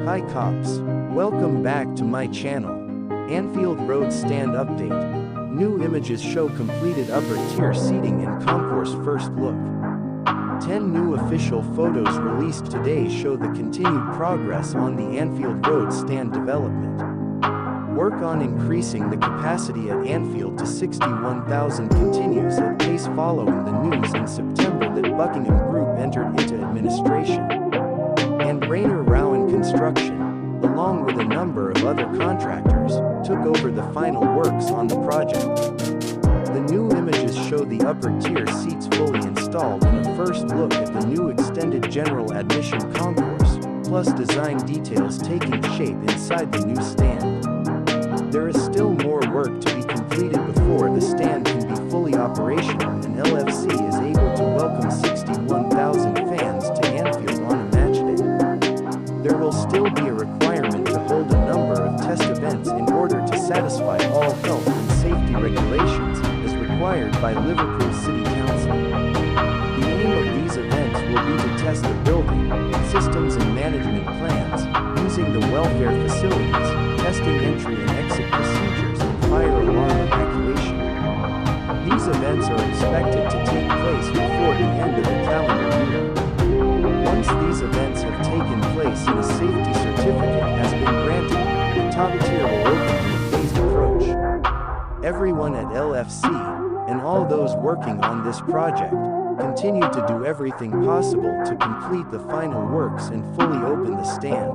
Hi cops, welcome back to my channel. Anfield Road Stand Update. New images show completed upper tier seating and concourse first look. 10 new official photos released today show the continued progress on the Anfield Road Stand development. Work on increasing the capacity at Anfield to 61,000 continues at pace following the news in September that Buckingham Group entered into administration. And Rainer Rowan Construction, along with a number of other contractors, took over the final works on the project. The new images show the upper tier seats fully installed and a first look at the new extended general admission concourse, plus design details taking shape inside the new stand. There is still more work to be completed before the stand can be fully operational and LFC is able to welcome 61,000 fans to Anfield on a match day. There will still be a requirement to hold a number of test events in order to satisfy all health and safety regulations, as required by Liverpool City Council. The aim of these events will be to test the building, systems and management plans, using the welfare facilities, testing entry and exit procedures and fire alarm evacuation. These events are expected to take place before the end of the calendar year. Once these events have taken place and a safety certificate has been granted, the top tier will open in a phased approach. Everyone at LFC, and all those working on this project, continue to do everything possible to complete the final works and fully open the stand.